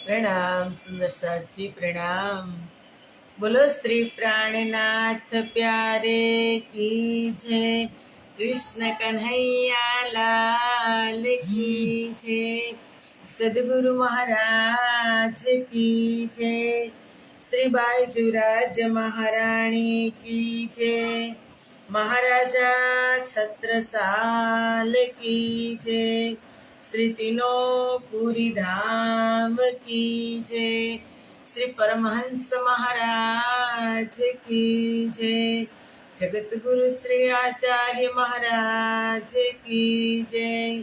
प्रणाम सुंदर साथ जी प्रणाम। बोलो श्री प्राणनाथ प्यारे की जय। कृष्ण कन्हैया लाल की जय। सदगुरु महाराज की जय। श्री बाईजुराज महारानी की जय। महाराजा छत्रसाल की जय। श्री तीनों पूरी धाम की जय। श्री परमहंस महाराज की जय। जगत गुरु श्री आचार्य महाराज की जय।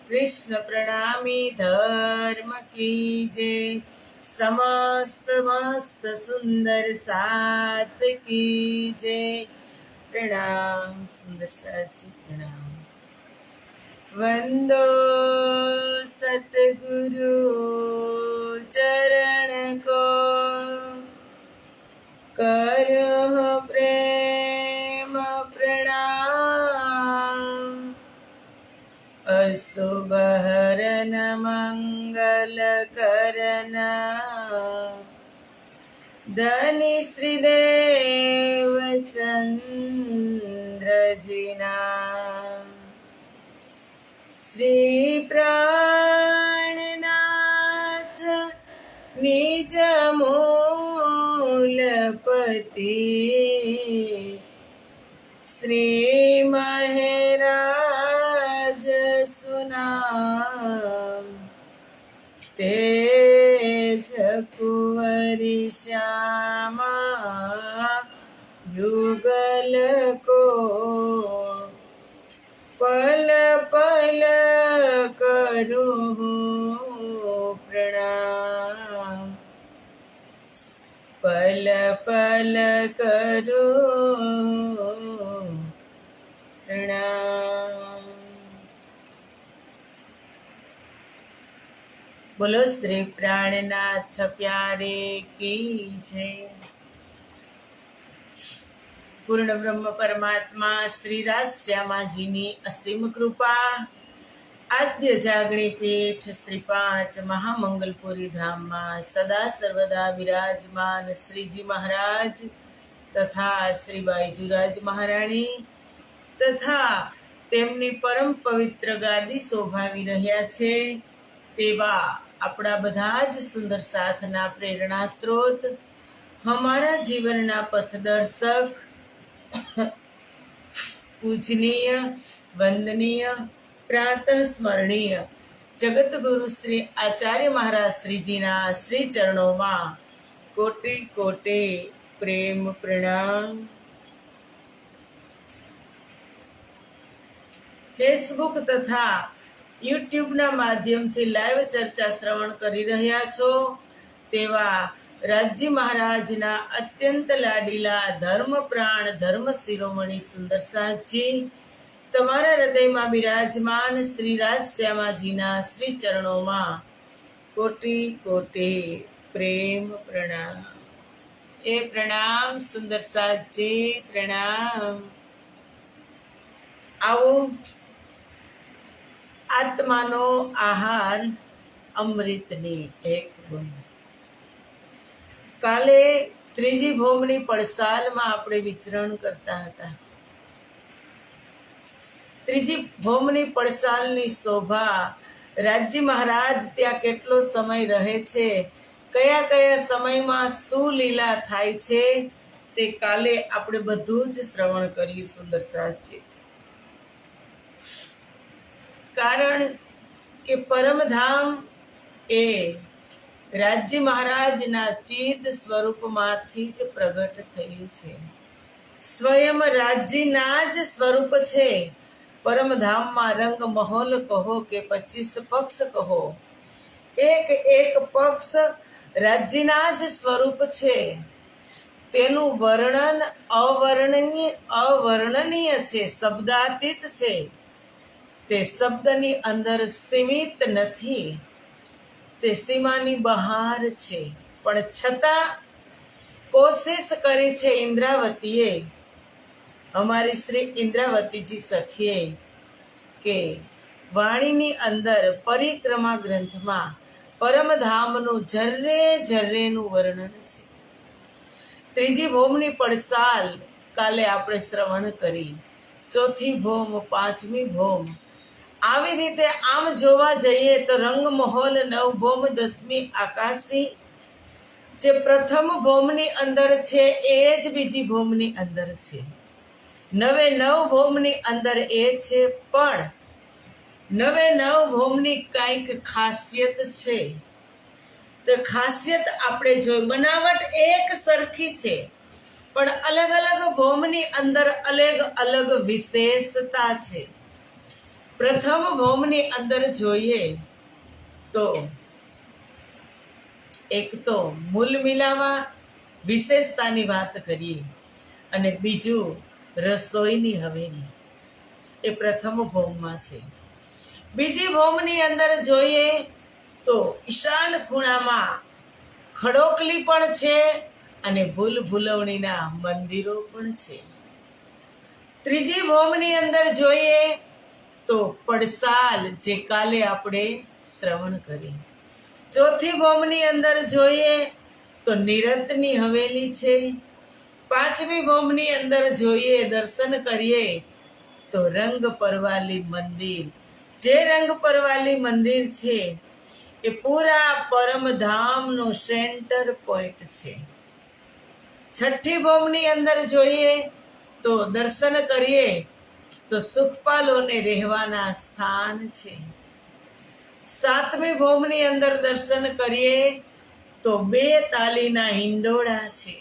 कृष्ण प्रणामी धर्म की जय। समस्त मस्त सुंदर साथ की जय। प्रणाम सुंदर साथ जी प्रणाम। वंदो सतगुरु चरण को, करो प्रेम प्रणाम। अशुभ हरन मंगल करन, धनी श्रीदेव चंद्र जिना। श्री प्राणनाथ निज मूलपति, श्री महराज सुनाम। तेज कुंवरी श्यामा युगल को, पल पल करूं प्रणाम। पल पल करूं प्रणाम। बोलो श्री प्राणनाथ प्यारे की जय। પૂર્ણ બ્રહ્મ પરમાત્મા શ્રી રાજ શ્યામાજીની અસીમ કૃપા, આદ્ય જાગણી પીઠ શ્રી પાંચ મહામંગલપુરી ધામમાં સદા સર્વદા વિરાજમાન શ્રીજી મહારાજ તથા શ્રી બાઈજુરાજ મહારાણી તથા તેમની પરમ પવિત્ર ગાદી શોભાવી રહ્યા છે તેવા આપણા બધા જ સુંદર સાથના પ્રેરણા સ્ત્રોત, हमारा जीवनना पथदर्शक, पूजनीय वंदनीय प्रातः स्मरणीय जगत गुरु श्री आचार्य महाराज श्रीजीना श्री चरणों में कोटि कोटि प्रेम प्रणाम। फेसबुक तथा यूट्यूब ना माध्यम थी लाइव चर्चा श्रवण करी रह्या छो तेवा राजी महाराज ना अत्यंत लाडीला धर्म प्राण धर्म शिरोमणि सुंदर साथ जी तमारा हृदय में विराजमान श्री राज श्यामाजी ना श्री चरणों में कोटि कोटि प्रेम प्रणाम। ए प्रणाम सुंदर साथ जी प्रणाम। आओ आत्मानो आहार अमृतनी एक बूंद। काले त्रीजी भोमनी पड़साल में आपणे विचरण करता हता। त्रीजी भोमनी पड़सालनी शोभा राजी महाराज त्या केटलो समय रहे छे, कया कया समय में शुं लीला थाय छे ते काले आपणे बधुं ज श्रवण कर्युं सुंदर साथजी। कारण के परमधाम ए राजी महाराज ना चीत स्वरूप मांथी ज प्रगट थयुं छे। स्वयं राजी ना ज स्वरूप छे। परमधाम में रंग महल कहो के 25 पक्ष कहो, एक एक पक्ष राजी ना ज स्वरूप छे। तेनु वर्णन अवर्णनीय छे, शब्दातीत छे। ते शब्दनी अंदर सीमित नथी, ते सीमानी बहार छे। पण छता कोशिश करी छे इंद्रावतीए, हमारी श्री इंद्रावती जी सखीए के वाणीनी अंदर परिक्रमा ग्रंथ में પરમધામનું જર્રે જર્રેનું વર્ણન છે. ત્રીજી ભૌમની પડસાલ કાલે આપણે શ્રવણ કરી, ચોથી ભૌમ, પાંચમી ભૌમ. આવી રીતે આમ જોવા જઈએ તો રંગમહોલ, નવભૌમ, દસમી આકાશી જે પ્રથમ ભૌમની અંદર છે એ જ બીજી ભૌમની અંદર છે. નવે નવ ભૌમની અંદર એ છે, પણ નવે નવ ભૌમની કંઈક ખાસિયત છે. તો ખાસિયત આપણે જોઈ, બનાવટ એક સરખી છે, પણ અલગ અલગ ભૌમની અંદર અલગ અલગ વિશેષતા છે. પ્રથમ ભૌમની અંદર જોઈએ તો એક તો મૂલ મિલાવા વિશેષતાની વાત કરીએ, અને બીજું રસોઈની હવેલી, એ પ્રથમ ભૌમમાં છે. બીજી ભૌમની અંદર જોઈએ તો ઈશાન ખૂણામાં ખડોકલી પણ છે અને ભૂલ ભૂલવણીના મંદિરો પણ છે. ત્રીજી ભૌમની અંદર જોઈએ તો પડસાલ જે કાલે આપણે શ્રવણ કરી. ચોથી ભૌમની અંદર જોઈએ તો નિરંતની હવેલી છે. પાંચમી ભૌમની અંદર જોઈએ, દર્શન કરીએ તો રંગ પરવાલી મંદિર. જે રંગ પરવાલી મંદિર છે એ પૂરા પરમધામનો સેન્ટર પોઈન્ટ છે. છઠ્ઠી ભૌમની અંદર જોઈએ તો દર્શન કરીએ તો સુખપાલોને રહેવાના સ્થાન છે. સાતમી ભૌમની અંદર દર્શન કરીએ તો 2 તાલીના હિંડોળા છે.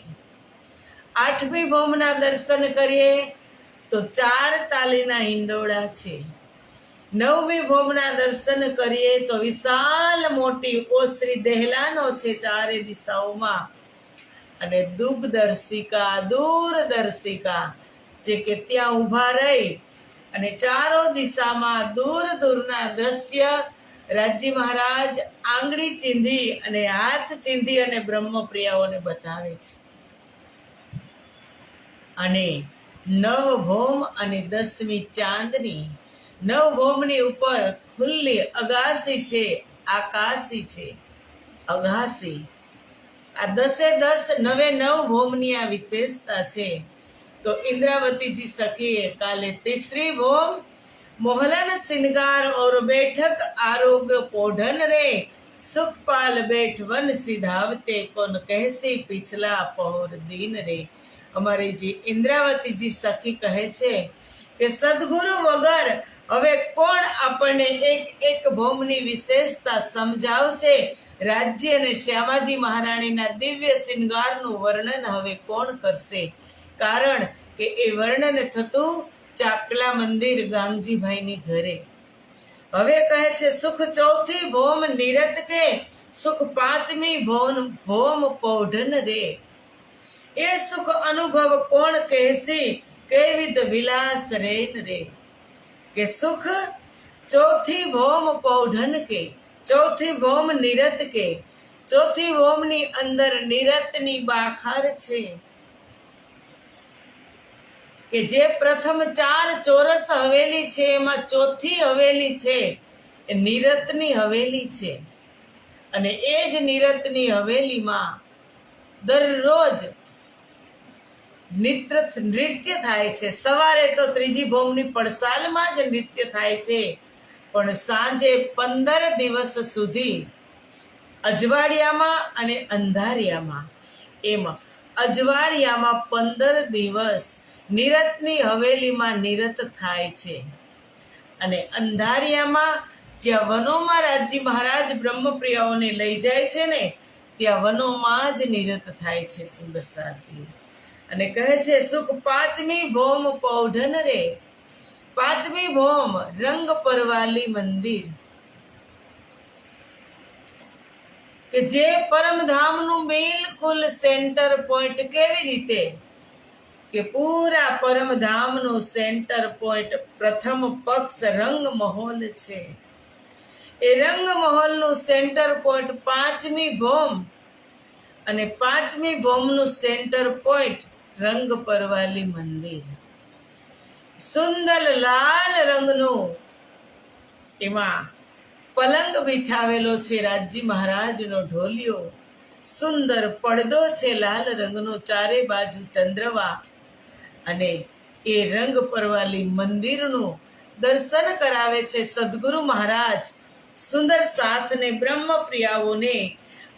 આઠમી ભૌમના દર્શન કરીએ તો 4 તાલીના હિંડોળા છે. નવમી ભૌમના દર્શન કરીએ તો વિશાળ મોટી ઓસરી દહેલાનો છે ચારે દિશાઓમાં, અને દૂરદર્શિકા જે કે ત્યાં ઊભા રહી અને ચારો દિશામાં દૂર દૂરના દ્રશ્ય રાજજી મહારાજ આંગળી ચીંધી અને હાથ ચીંધી અને બ્રહ્મપ્રિયાઓને બતાવે છે. અને નવ ભૌમ અને 10મી ચાંદની. નવ ભૌમની ઉપર ખુલ્લી અગાસી છે, આકાશી છે, અગાસી. આ 10 નવે 9 ભૌમની આ વિશેષતા છે. તો ઇન્દ્રાવતીજી સખીએ કાલે तीसरी भौम मोहलन सिंगार और बैठक आरोग पोढ़न रे सुखपाल बैठवन सिधावते कोन कहसी पिछला पहोर दीन रे. અમારી જે ઇન્દ્રાવતીજી સખી કહે છે કે સદગુરુ વગર હવે કોણ આપણને એક એક ભૌમની વિશેષતા સમજાવશે? રાજ્ય અને શ્યામાજી મહારાણીના દિવ્ય શિંગારનું વર્ણન હવે કોણ કરશે? કારણ કે એ વર્ણન થતું ચાકલા મંદિર ગાંગજીભાઈની ઘરે. હવે કહે છે સુખ ચોથી ભૌમ નિરત કે સુખ પાંચમી ભૌમ પૌઢન રે. એ સુખ અનુભવ કોણ કહેસી કેવિદ વિલાસ રેન રે. કે સુખ ચોથી ભૌમ પૌઢન કે, ચોથી ભૌમ નિરત કે, ચોથી ભૌમની અંદર નિરતની બાખાર છે. કે જે પ્રથમ 4 ચોરસ હવેલી છે એમાં ચોથી હવેલી છે એ નિરતની હવેલી છે. અને એ જ નિરતની હવેલીમાં દરરોજ નૃત્ય થાય છે. સવારે તો ત્રીજી ભૌમની પડસાલમાં જ નૃત્ય થાય છે, પણ સાંજે 15 દિવસ સુધી અજવાળિયામાં અને અંધારિયામાં, એમ અજવાળિયામાં 15 દિવસ નિરતની હવેલીમાં નિરત થાય છે, અને અંધારિયામાં જ્યાં વનોમાં રાજજી મહારાજ બ્રહ્મપ્રિયાઓને લઈ જાય છે ને ત્યાં વનોમાં જ નિરત થાય છે સુંદર સાજી. અને કહે છે સુખ પાંચમી ભૌમ પૌઢન રે. પાંચમી ભૌમ રંગ પરવાલી મંદિર, કે જે પરમધામનું બિલકુલ સેન્ટર પોઈન્ટ. કેવી રીતે? કે પૂરા પરમધામનું સેન્ટર પોઈન્ટ પ્રથમ પક્ષ રંગમહોલ છે. એ રંગમહોલનું સેન્ટર પોઈન્ટ પાંચમી ભૌમ, અને પાંચમી ભૌમનું સેન્ટર પોઈન્ટ રંગ પરવાલી મંદિર. સુંદર લાલ રંગનું એમાં પલંગ બિછાવેલો છે રાજજી મહારાજનો ઢોલિયો, સુંદર પડદો છે લાલ રંગનો, ચારે બાજુ ચંદ્રવા, અને એ રંગ પરવાલી મંદિરનું દર્શન કરાવે છે સદગુરુ મહારાજ. સુંદર સાથને બ્રહ્મપ્રિયાઓને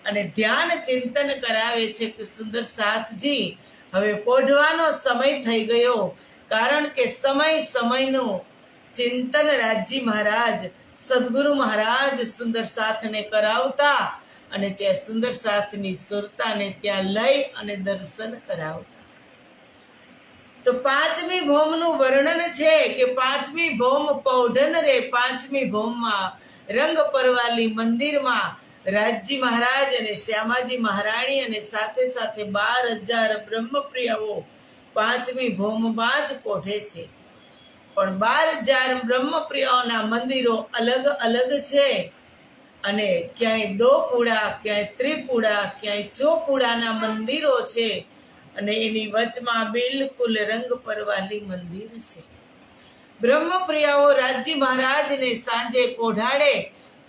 અને ધ્યાન ચિંતન કરાવે છે કે સુંદર સાથજી હવે પોઢવાનો સમય થઈ ગયો, કારણ કે સમયનું ચિંતન રાજજી મહારાજ સદગુરુ મહારાજ સુંદર સાથને કરાવતા અને ત્યાં સુંદર સાથની સુરતાને ત્યાં લઈ અને દર્શન કરાવતા. તો પાંચમી ભૌમનું વર્ણન છે કે પાંચમી ભૌમ પૌઢન રે, પાંચમી ભૌમમાં રંગ પરવાલી મંદિરમાં રાજજી મહારાજ અને શ્યામાજી મહારાણી અને સાથે સાથે 12,000 બ્રહ્મપ્રિયાઓ પાંચમી ભૌમમાં જ પોઢે છે. પણ 12,000 બ્રહ્મપ્રિયાઓના મંદિરો અલગ અલગ છે, અને ક્યાંય દોપુડા, ક્યાંય ત્રિપુડા, ક્યાંય ચોપુડાના મંદિરો છે, અને એની વચમાં બિલકુલ રંગ પરવાલી મંદિર છે. બ્રહ્મપ્રિયાઓ રાજજી મહારાજને સાંજે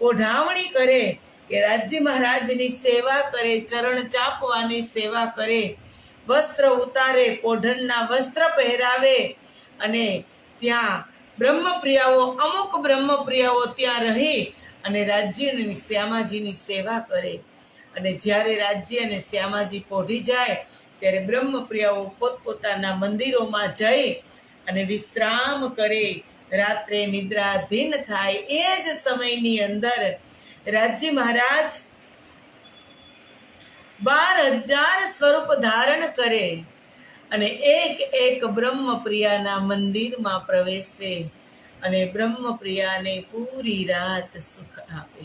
પોઢાવણી કરે કે રાજજી મહારાજની સેવા કરે, ચરણ ચાપવાની સેવા કરે, વસ્ત્ર ઉતારે, પોઢણના વસ્ત્ર પહેરાવે, અને ત્યાં અમુક બ્રહ્મપ્રિયાઓ ત્યાં રહી અને રાજ્ય અને શ્યામાજીની સેવા કરે. અને જ્યારે રાજ્ય અને શ્યામાજી પોઢી જાય ત્યારે બ્રહ્મપ્રિયાઓ પોતપોતાના મંદિરોમાં જઈ અને વિશ્રામ કરે, રાત્રે નિદ્રાધીન થાય. એ જ સમયની અંદર રાજજી મહારાજ 12,000 સ્વરૂપ ધારણ કરે અને એક બ્રહ્મપ્રિયાના મંદિરમાં પ્રવેશે અને બ્રહ્મપ્રિયાને પૂરી રાત સુખ આપે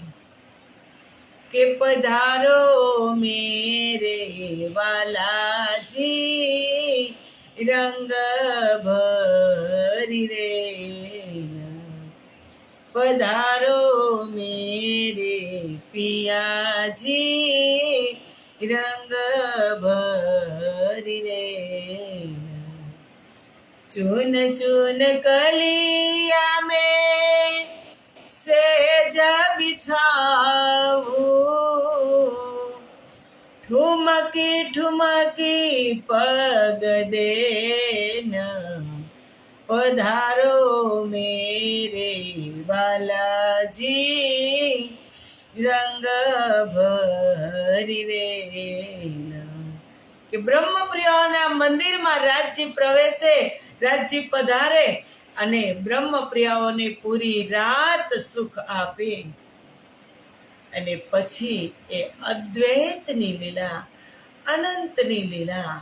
કે પધારો મેરે વાલાજી રંગ ભરી રે, પધારો મેરે પિયાજી રંગ ભરી રે, ચૂન ચૂન કલિયા में सेज बिछाऊं, ठुमकी ठुमकी पग देना, पधारो मेरे बालाजी रंग भरी रेना. કે બ્રહ્મપ્રિયાઓના મંદિરમાં રાજજી પ્રવેશે, રાજજી પધારે અને બ્રહ્મપ્રિયાઓને પૂરી રાત સુખ આપે. અને પછી એ અદ્વૈતની લીલા, અનંતની લીલા,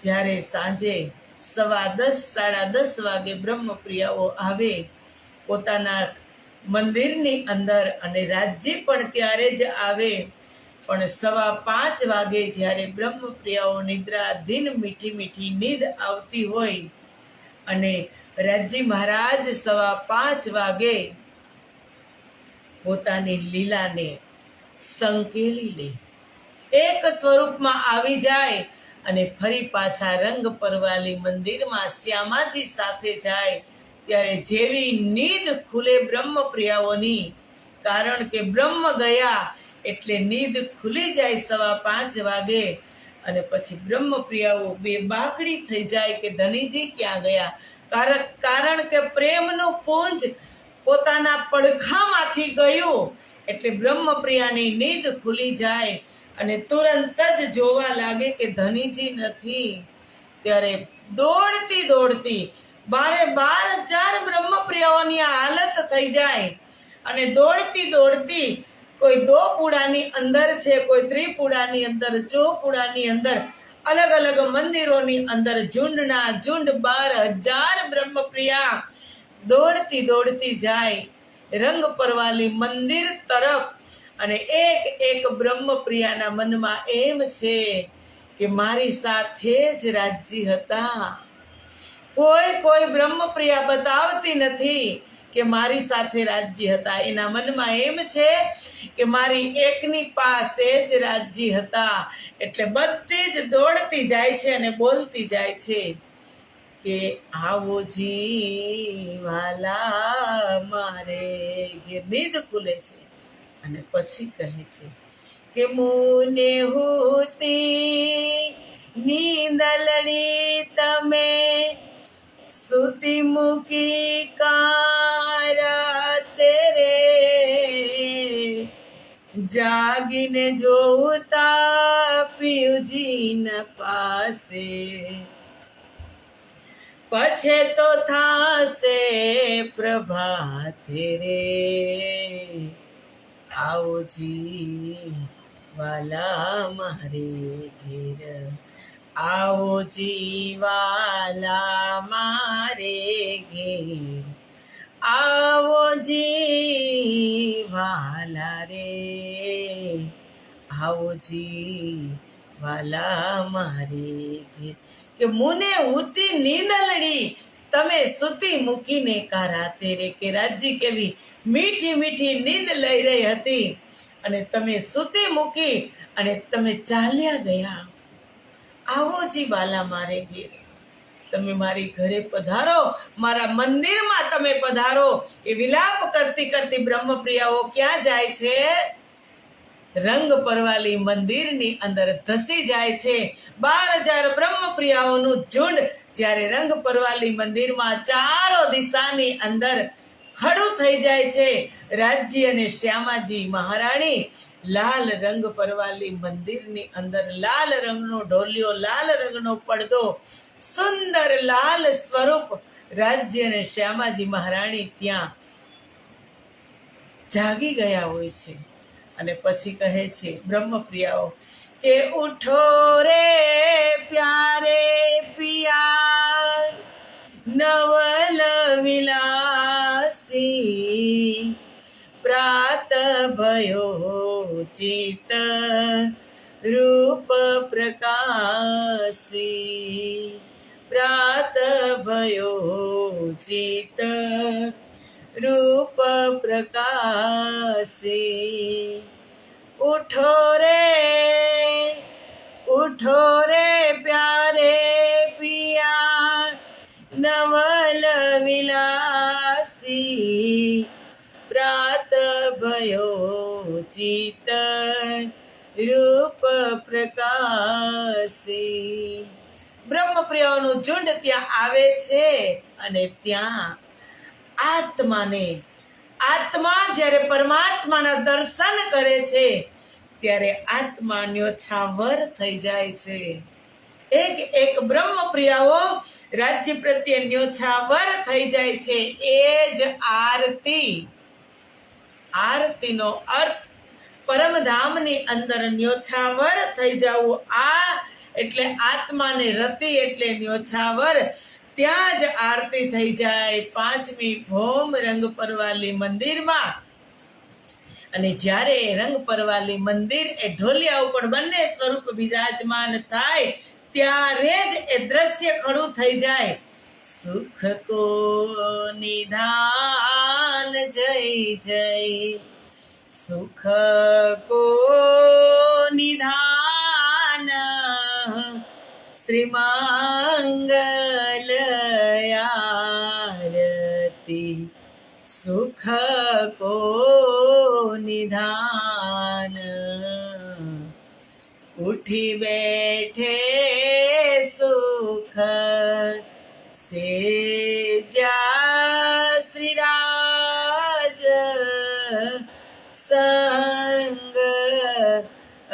જ્યારે સાંજે 10:15 10:30 વાગે બ્રહ્મપ્રિયાઓ આવે પોતાના મંદિરની અંદર, અને રાજજી પણ ત્યારે જ આવે. પણ 5:15 વાગે જ્યારે બ્રહ્મપ્રિયાઓ નિદ્રાધીન મીઠી મીઠી નીંદ આવતી હોય અને રાજજી મહારાજ 5:15 વાગે પોતાની લીલાને સંકેલી લે, એક સ્વરૂપમાં આવી જાય અને ફરી પાછા રંગ પરવાલી મંદિરમાં શ્યામાજી સાથે જાય, ત્યારે જેવી નીંદ ખુલે બ્રહ્મપ્રિયાઓની, કારણ કે બ્રહ્મ ગયા એટલે નીંદ ખુલી જાય 5:15 વાગે. અને પછી બ્રહ્મપ્રિયાઓ બેબાકડી થઈ જાય કે ધણીજી ક્યાં ગયા, કારણ કે પ્રેમનું પુંજ પોતાના પડખામાંથી ગયું. એટલે બ્રહ્મપ્રિયાની નીંદ ખુલી જાય અને તુરંત જ જોવા લાગે કે ધણીજી નથી. ત્યારે દોડતી દોડતી 12,000 બ્રહ્મપ્રિયાઓની હાલત થઈ જાય અને દોડતી દોડતી કોઈ દોપુડાની અંદર છે, કોઈ ત્રિપુડાની અંદર, ચોપુડાની અંદર, અલગ અલગ મંદિરોની અંદર ઝુંડના ઝુંડ 12,000 બ્રહ્મપ્રિયા દોડતી દોડતી જાય રંગ પરવાલી મંદિર તરફ. અને એક બ્રહ્મપ્રિયાના મનમાં એમ છે કે મારી સાથે જ રાજજી હતા. કોઈ બ્રહ્મપ્રિયા બતાવતી નથી કે મારી સાથે રાજજી હતા. એના મનમાં એમ છે કે મારી એકની પાસે જ રાજજી હતા. એટલે બધી જ દોડતી જાય છે અને બોલતી જાય છે કે આવો જી વાલા મારે ઘેર. નીંદ ખુલે છે અને પછી કહે છે કે મુને હોતી નીંદલડી તમે સુતી મૂકી કારા તેરે જાગીને જોતા પિયુજીના પાસે પછે તો થાશે પ્રભાતે રે આવોજી વાલા મારે ઘેર આવોજી વાલા મારે ઘેર આવોજી વાલા રે આવોજી વાલા મારે ઘેર કે મુને ઉતી નીંદલડી તમે સુતી મૂકીને કા રાતે રે કે રાજી કેવી મીઠી મીઠી નીંદ લઈ રહી હતી અને તમે સુતી મૂકી અને તમે ચાલ્યા ગયા. આવો જી બાલા મારે ઘેર, તમે મારી ઘરે પધારો, મારા મંદિરમાં તમે પધારો. એ વિલાપ કરતી કરતી બ્રહ્મપ્રિયાઓ ક્યાં જાય છે? રંગ પરવાલી મંદિરની અંદર ધસી જાય છે. 12,000 બ્રહ્મપ્રિયાઓનું ઝુંડ જ્યારે રંગ પરવાલી મંદિરમાં ચારો દિશાની અંદર ખડું થઈ જાય છે. રાજજી અને શ્યામાજી મહારાણી લાલ રંગ પરવાલી મંદિરની અંદર લાલ રંગનો ઢોલિયો, લાલ રંગનો પડદો, સુંદર લાલ સ્વરૂપ રાજજી અને શ્યામાજી મહારાણી ત્યાં જાગી ગયા હોય છે. અને પછી કહે છે બ્રહ્મપ્રિયાઓ કે ઉઠો રે પ્યારે પિયા નવલ વિલાસી પ્રાત ભયો ચિત રૂપ પ્રકાશી પ્રાત ભયો ચિત રૂપ પ્રકાશી ઉઠો રે પ્યારે પિયા નવલ વિલાસી પ્રાત ભયો ચિત રૂપ પ્રકાશી. બ્રહ્મપ્રિયાઓનું ઝુંડ ત્યાં આવે છે અને ત્યાં આત્મા જ્યારે પરમાત્માના દર્શન કરે છે ત્યારે આત્મા ન્યોછાવર થઈ જાય છે. એક એક બ્રહ્મપ્રિયાઓ રાજ્ય પ્રત્યે ન્યોછાવર થઈ જાય છે. એ જ આરતીનો અર્થ પરમધામની અંદર ન્યોછાવર થઈ જવું. આ એટલે આત્માને રતિ એટલે ન્યોછાવર. ત્યાં જ આરતી થઈ જાય 5મી ભોમ રંગ પરવાલી મંદિરમાં. અને જ્યારે રંગ પરવાલી મંદિર એ ઢોલિયા ઉપર બંને સ્વરૂપ બિરાજમાન થાય ત્યારે જ એ દ્રશ્ય ખડું થઈ જાય. સુખ કો નિધાન જય જય, સુખ કો નિધાન શ્રીમાંગલ આરતી, સુખ કો નિધાન. ઉઠી બેઠે સુખ से जा श्री राज संग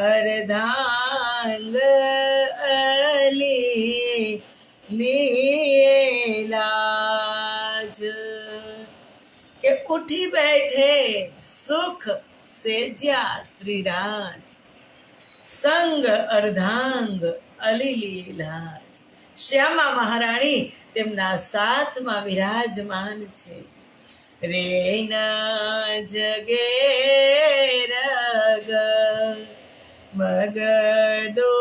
अर्धांग अली लीलाज के उठी बैठे सुख से जा श्री राज संग अर्धांग अली लीलाज. શ્યામા મહારાણી તેમના સાથમાં વિરાજમાન છે. રેના જગે રગ મગદો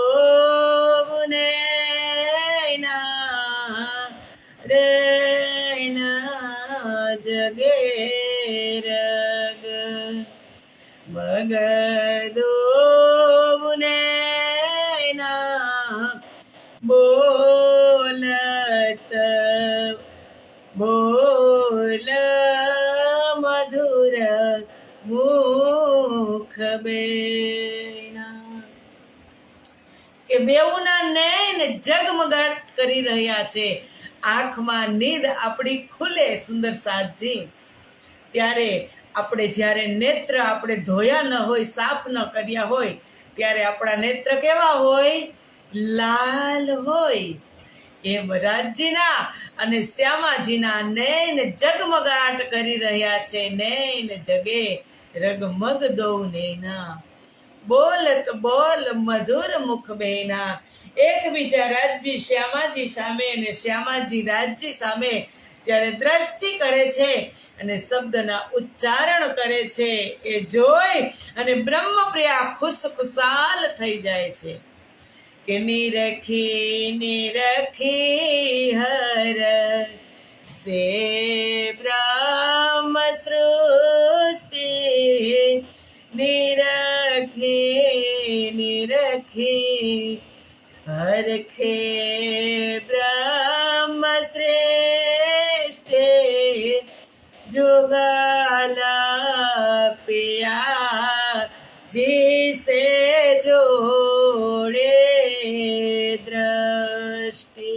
રેના જગે રગ મગદો બોલત બોલ મધુર મુખ કે બેઉના નયન જગમગાટ કરી રહ્યા છે. આંખમાં નીંદ આપણી ખુલે સુંદર સાજી. ત્યારે આપણે જ્યારે નેત્ર આપણે ધોયા ન હોય, સાફ ન કર્યા હોય, ત્યારે આપણા નેત્ર કેવા હોય? લાલ હોય. એમ રાજજીના અને શ્યામાજીના નયન જગમગાટ કરી રહ્યા છે. નયન જગે રગમગ દૌ નૈના, બોલત બોલ મધુર મુખ બેના. એકબીજા રાજજી શ્યામાજી સામે અને શ્યામાજી રાજજી સામે જ્યારે દ્રષ્ટિ કરે છે અને શબ્દના ઉચ્ચારણ કરે છે, એ જોઈ અને બ્રહ્મપ્રિયા ખુશખુશાલ થઈ જાય છે કે નિરખી નિરખી હર સે બ્રહ્મ સૃષ્ટિ, નિરખી નિરખી હરખે બ્રહ્મ શ્રેષ્ઠે, જોગાલા પિયા જીસે જોડે દ્રષ્ટિ.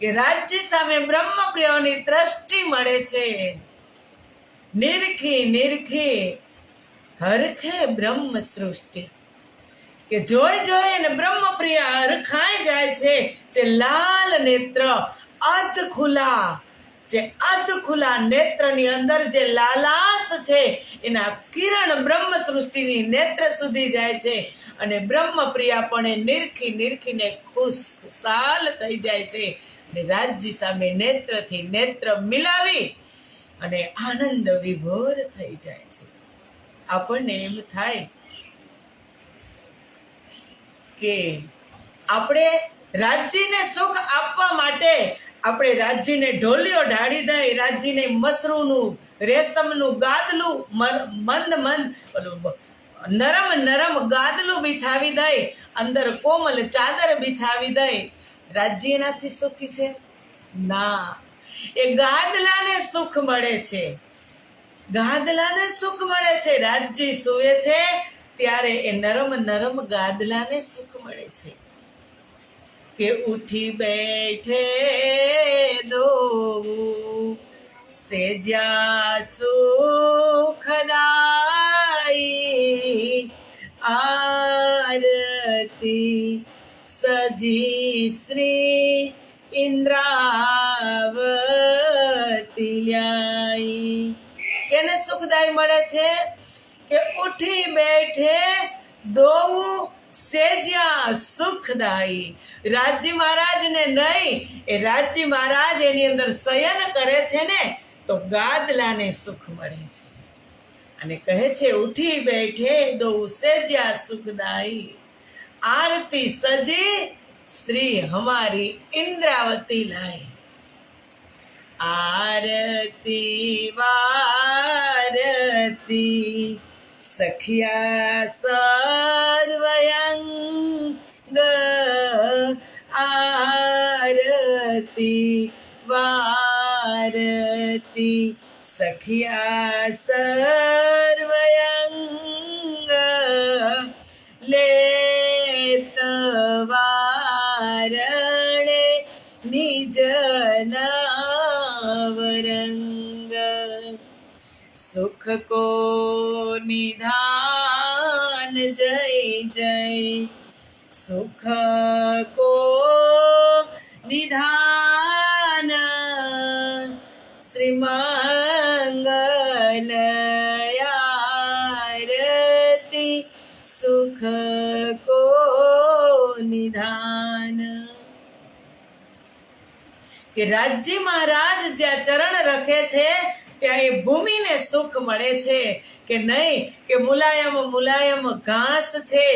કે રાજ્ય સામે બ્રહ્મપ્રિયોની દ્રષ્ટિ મળે છે. નિરખી નિરખી હરખે બ્રહ્મ સૃષ્ટિ, કે જોઈ અને બ્રહ્મપ્રિય હરખાઈ જાય છે. જે લાલ નેત્ર અધ ખુલા, જે અધ ખુલા નેત્રની અંદર જે લાલાશ છે, એના કિરણ બ્રહ્મ સૃષ્ટિની નેત્ર સુધી જાય છે અને બ્રહ્મપ્રિયા પણ નિરખી નિરખીને ખુશખુશાલ થઈ જાય છે અને રાજજી સામે નેત્રથી નેત્ર મિલાવી અને આનંદ વિભોર થઈ જાય છે. આપણને એમ થાય કે આપણે રાજજીને સુખ આપવા માટે આપણે રાજજીને ઢોલિયો ઢાળી દઈ, રાજજીને મસરૂનું રેશમનું ગાદલું મંદ નરમ નરમ ગાદલું બિછાવી દઈ, અંદર કોમલ ચાદર બિછાવી દઈ. રાજજી એનાથી સુખી છે? ના, એ ગાદલાને સુખ મળે છે. ગાદલાને સુખ મળે છે. રાજજી સૂવે છે ત્યારે એ નરમ નરમ ગાદલાને સુખ મળે છે. કે ઉઠી બેઠે દો સેજ્યા સુખદાઈ, આરતી સજી શ્રી ઇન્દ્રાવતી લ્યાઈ. કેને સુખદાઈ મળે છે? કે ઉઠી બેઠે દોવું સેજ્યા સુખદાઈ. રાજજી મહારાજને નહીં, એ રાજજી મહારાજ એની અંદર શયન કરે છે ને, તો ગાદલાને સુખ મળે છે. અને કહે છે ઉઠી બેઠે દોવું સેજ્યા સુખદાઈ, આરતી સજી શ્રી હમારી ઇન્દ્રાવતી લાઈ. આરતી વારતી સખિયા સર્વયંગ, આરતી વારતી સખિયા સર્વયંગ, લેત વારણે નિજ નવરંગ. સુખ કો નિધાન જય જય, સુખ કો નિધાન શ્રી મંગલ આરતી, સુખ કો નિધાન. કે રાજજી મહારાજ જ્યાં ચરણ રખે છે ત્યાં એ ભૂમિને સુખ મળે છે કે નહીં? કે મુલાયમ મુલાયમ ઘાસ છે,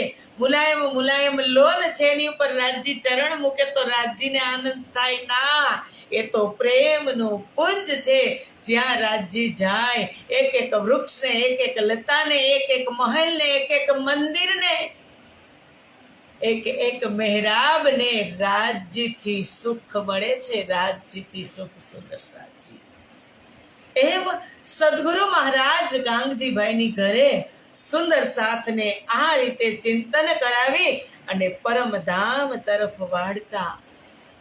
મુલાયમ મુલાયમ લોન છે, એની ઉપર રાજજી ચરણ મૂકે તો રાજજીને આનંદ થાય? ના, એ તો પ્રેમનું પુંજ છે. જ્યાં રાજજી જાય, એક એક વૃક્ષને, એક એક લતાને, એક એક મહેલને, એક એક મંદિરને, એક એક મહેરાબને રાજજીથી સુખ મળે છે. રાજજીથી સુખ. સુંદર સાજી. એમ સદગુરુ મહારાજ ગાંગજીભાઈની ઘરે સુંદર સાથને આ રીતે ચિંતન કરાવી અને પરમધામ તરફ વાળતા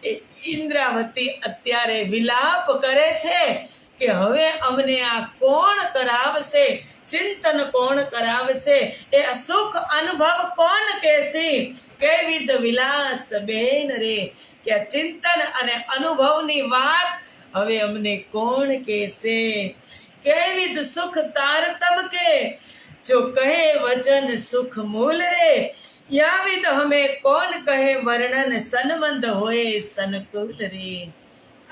એ ઇન્દ્રાવતી અત્યારે વિલાપ કરે છે કે હવે અમને આ કોણ કરાવશે, ચિંતન કોણ કરાવશે, એ સુખ અનુભવ કોણ કહેશે? કેવિધ વિલાસ બેન રે, કે આ ચિંતન અને અનુભવની વાત હવે અમને કોણ કહેશે? કેવિધ સુખ તારતમ કે, જો કહે વચન સુખ મૂલ રે, યાવિદ હમે કોણ કહે વર્ણન સંબંધ હોય સનકુલ રે.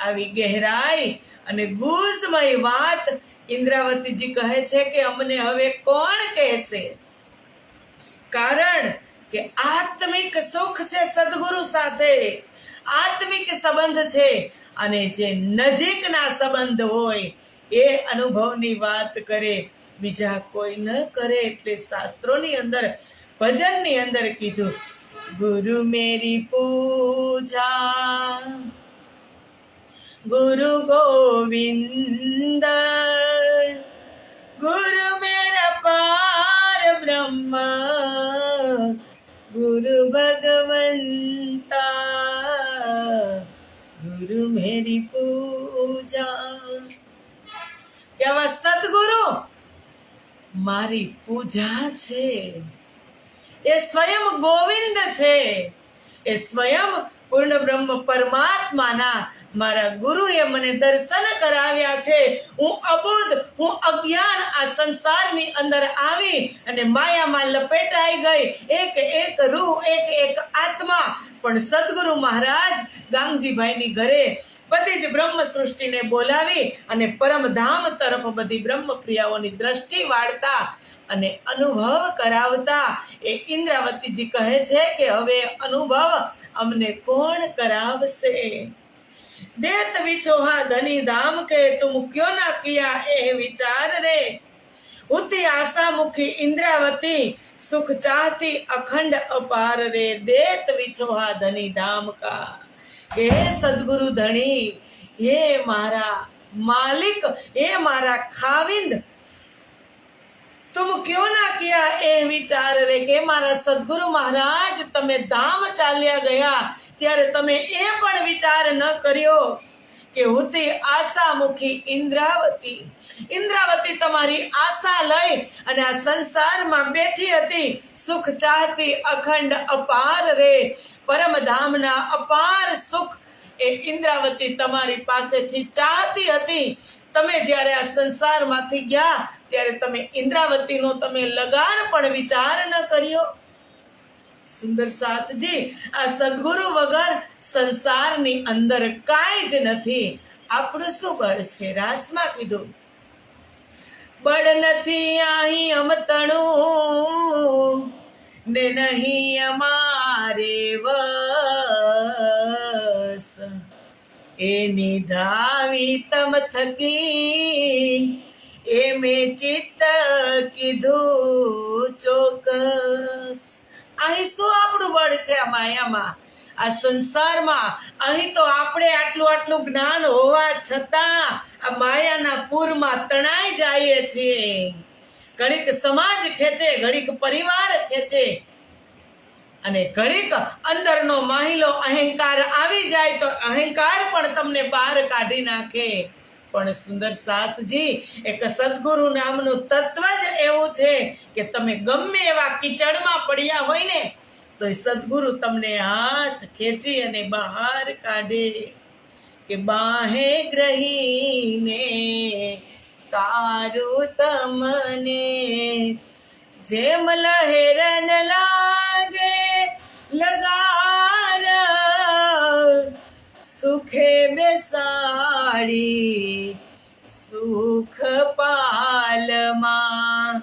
આવી ગહેરાઈ અને ગુજમય વાત ઇન્દ્રાવતીજી કહે છે કે અમને હવે કોણ કહેશે? કારણ કે આત્મિક સુખ છે સદગુરુ સાથે, આત્મિક સંબંધ છે, અને જે નજીકના સંબંધ હોય એ અનુભવની વાત કરે, બીજા કોઈ ન કરે. એટલે શાસ્ત્રોની અંદર, ભજનની અંદર કીધું, ગુરુ મેરી પૂજા ગુરુ ગોવિંદ, ગુરુ મેરા પાર બ્રહ્મ, ગુરુ ભગવંતા, ગુરુ મેરી પૂજા. કે આવા સદગુરુ મારી પૂજા છે. એ સ્વયં ગોવિંદ છે, એ સ્વયં પૂર્ણ બ્રહ્મ પરમાત્માના મારા ગુરુએ મને દર્શન કરાવ્યા છે. હું અબોધ, હું અજ્ઞાન આ સંસારની અંદર આવી અને માયામાં લપેટાઈ ગઈ, એક એક રૂહ, એક એક આત્મા. પણ સદગુરુ મહારાજ ગાંગજીભાઈની ઘરે બધી જ બ્રહ્મ સૃષ્ટિને બોલાવી અને પરમધામ તરફ બધી બ્રહ્મ પ્રિયાઓની દ્રષ્ટિ વાળતા અને અનુભવ કરાવતા એ ઇન્દ્રાવતીજી કહે છે કે હવે અનુભવ અમને કોણ કરાવશે? દેત વિછોહા ધની ધામ કે તુમ ક્યો ના કિયા એ વિચાર રે, ઉતી આશા મુખી ઇન્દ્રાવતી સુખ ચાહતી અખંડ અપાર રે. દેત વિછોહા ધની ધામ કા, હે સદગુરુ ધણી, હે મારા માલિક, હે મારા ખાવિંદ, તુમ ક્યો ના કિયા એ વિચાર રે, કે મારા સદગુરુ મહારાજ તમે ધામ ચાલ્યા ગયા ત્યારે તમે એ પણ વિચાર ન કર્યો કે હુતી આશામુખી ઇન્દ્રાવતી. ઇન્દ્રાવતી તમારી આશા લઈ અને આ સંસારમાં બેઠી હતી, સુખ ચાહતી અખંડ અપાર રે. પરમધામના અપાર સુખ એ ઇન્દ્રાવતી તમારી પાસેથી ચાહતી હતી. તમે જ્યારે આ સંસારમાંથી ગયા ત્યારે તમે ઇન્દ્રાવતીનો તમે લગાર પણ વિચાર ન કર્યો. સુંદર સાથજી, આ સદગુરુ વગર સંસારની અંદર કાંઈ જ નથી. આપણું શું બળ છે? રાસમાં કીધું, બળ નથી અહીં અમતણું ને નહીં અમારે વસ, એની ધાવી તમ થકી એ મેં ચિત્ત કીધું ચોક્કસ. અહીં શું આપણું બળ છે? આ માયામાં, આ સંસારમાં. અહીં તો આપણે આટલું જ્ઞાન હોવા છતાં આ માયાના પૂરમાં તણાઈ જઈએ છીએ. ઘડીક સમાજ ખેંચે, ઘડીક પરિવાર ખેંચે, અને ઘડીક અંદરનો માહિલો અહંકાર આવી જાય તો અહંકાર પણ તમને બહાર કાઢી નાખે. પણ સુંદર સાથજી, એક સદગુરુ નામનું તત્વ જ એવું છે કે તમે ગમે એવા કીચડમાં પડ્યા હોય ને તો સદગુરુ તમને હાથ ખેંચી અને બહાર કાઢે. કે બાહે ગ્રહીને તારું તમને, જેમ લહેરન લાગે લગાર, સુખે બેસાડી સુખ પાલમાં,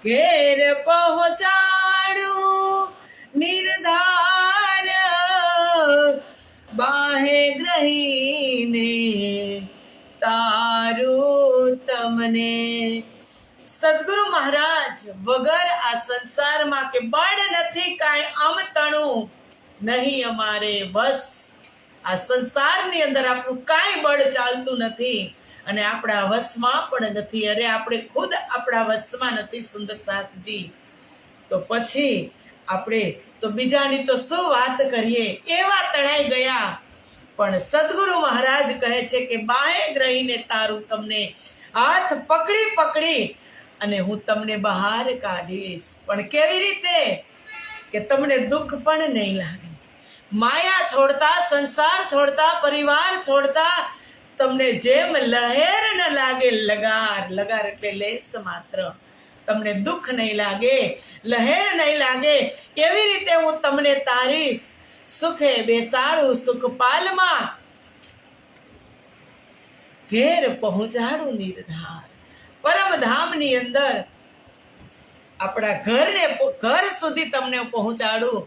ઘેર પહોંચાડું નિર્ધાર, બાહે ગ્રહીને તારું તમને. સદગુરુ મહારાજ વગર આ સંસારમાં કે બળ નથી કાંઈ અમતણું નહીં અમારે બસ. આ સંસારની અંદર આપણું કાંઈ બળ ચાલતું નથી. અને આપણા વશમાં પણ નથી. અરે આપણે ખુદ આપણા વશમાં નથી સુંદર સાથજી, તો પછી આપણે તો બીજાની તો શું વાત કરીએ, એવા તણાઈ ગયા. પણ સદગુરુ મહારાજ કહે છે કે બાહે ગ્રહીને તારું તમને હાથ પકડી પકડી અને હું તમને બહાર કાઢીશ. પણ કેવી રીતે? કે તમને દુઃખ પણ નહીં લાગે. માયા છોડતા, સંસાર છોડતા, પરિવાર છોડતા તમને જેમ લહેર ન લાગે, લગાર, લગાર એટલે લેસ માત્ર, તમને દુઃખ નહીં લાગે, લહેર નહીં લાગે, એવી રીતે હું તમને તારીશ. સુખે બેસાડું સુખપાલમાં, ઘેર પહોંચાડું નિર્ધાર. પરમધામની અંદર આપણા ઘર સુધી તમને પહોંચાડું.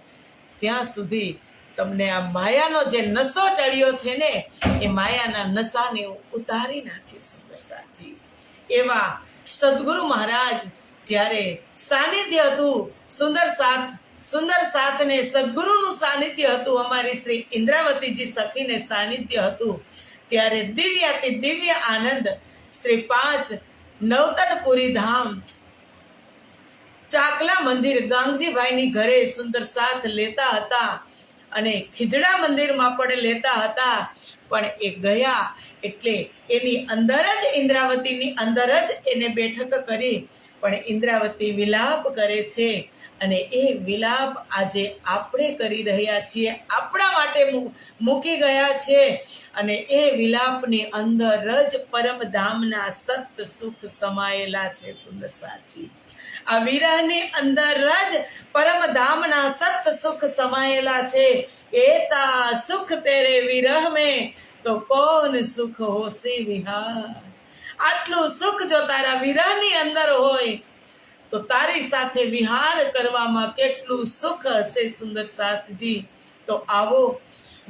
ત્યાં સુધી તમને આ માયાનો જે નશો ચડ્યો છે ને, એ માયાના નશાને ઉતારી નાખીશું પ્રસાદજી. એવા સદગુરુ મહારાજ જ્યારે સાનિધ્ય હતું, સુંદર સાથને સદગુરુનું સાનિધ્ય હતું, અમારી શ્રી ઇન્દ્રાવતીજી સખીને સાનિધ્ય હતું, ત્યારે દિવ્યાતિ દિવ્ય આનંદ શ્રી 5 નવતનપુરી ધામ ચાકલા મંદિર ગાંગજીભાઈની ઘરે સુંદર સાથ લેતા હતા અને ખીજડા મંદિરમાં પણ લેતા હતા. પણ એ ગયા એટલે એની અંદર જ, ઇન્દ્રાવતીની અંદર જ એને બેઠક કરી. પણ ઇન્દ્રાવતી વિલાપ કરે છે અને એ વિલાપ આજે આપણે કરી રહ્યા છીએ, આપણા માટે મૂકી ગયા છે. અને એ વિલાપની અંદર જ પરમધામના સત સુખ સમાયેલા છે સુંદર સાચી. આ વિરહની અંદર જ પરમધામના સત સુખ સમાયેલા છે. એતા સુખ તેરે વિરહ में તો કોન સુખ હોસી વિહાર. આટલું સુખ જો તારા વિરહની અંદર હોય તો તારી સાથે વિહાર કરવામાં કેટલું સુખ હશે સુંદર સાથજી. તો આવો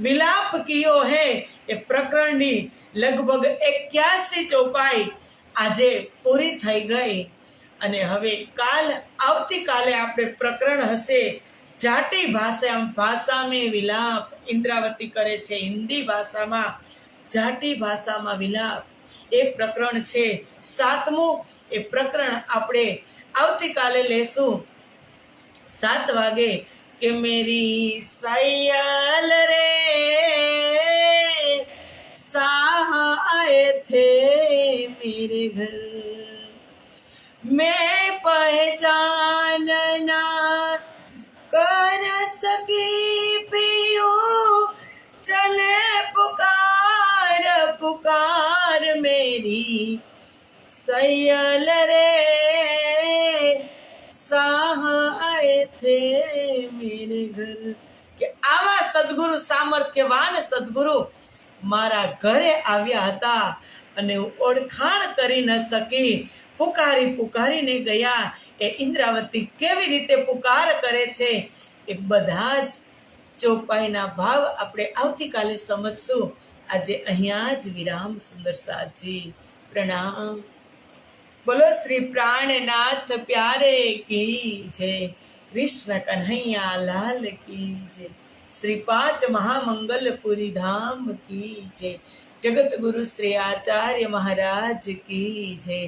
વિલાપ કિયો હે એ પ્રકરણની લગભગ 81 ચોપાઈ આજે પૂરી થઈ ગઈ. અને હવે આવતીકાલે આપણે પ્રકરણ હશે જાટી ભાષામાં વિલાપ. ઇન્દ્રાવતી કરે છે હિન્દી ભાષામાં, જાટી ભાષામાં વિલાપ. એ પ્રકરણ છે 7મું. એ પ્રકરણ આપણે આવતીકાલે લેશું 7 વાગે. કે મેરી સૈયલ રે સાહ આए थे मेरे घर, मैं पहचान ना कर सकी पियो, चले पुकार पुकार मेरी सैयल रे साह आए थे मेरे घर. કે આવા સદગુરુ, સામર્થ્યવાન સદગુરુ મારા ઘરે આવ્યા હતા અને હું ઓળખાણ કરી ન શકી, પુકારીને ગયા. એ ઇન્દ્રાવતી કેવી રીતે પુકાર કરે છે એ બધા જ ચોપાઈના ભાવ આપણે આવતીકાલે સમજશું. આજે અહીંયા જ વિરામ. સુંદર સાજી પ્રણામ. બોલો શ્રી પ્રાણનાથ પ્યારે કી જય, કૃષ્ણ કન્હૈયા લાલ કી જય, શ્રી 5 મહામંગલપુરી ધામ કી જય, જગત ગુરુ શ્રી આચાર્ય મહારાજ કી જય,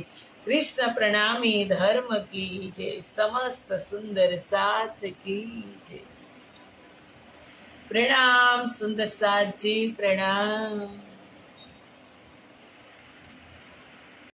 કૃષ્ણ પ્રણામી ધર્મ કી જય, સમસ્ત સુંદર સાથ કી જય. પ્રણામ સુંદર સાથજી, પ્રણામ.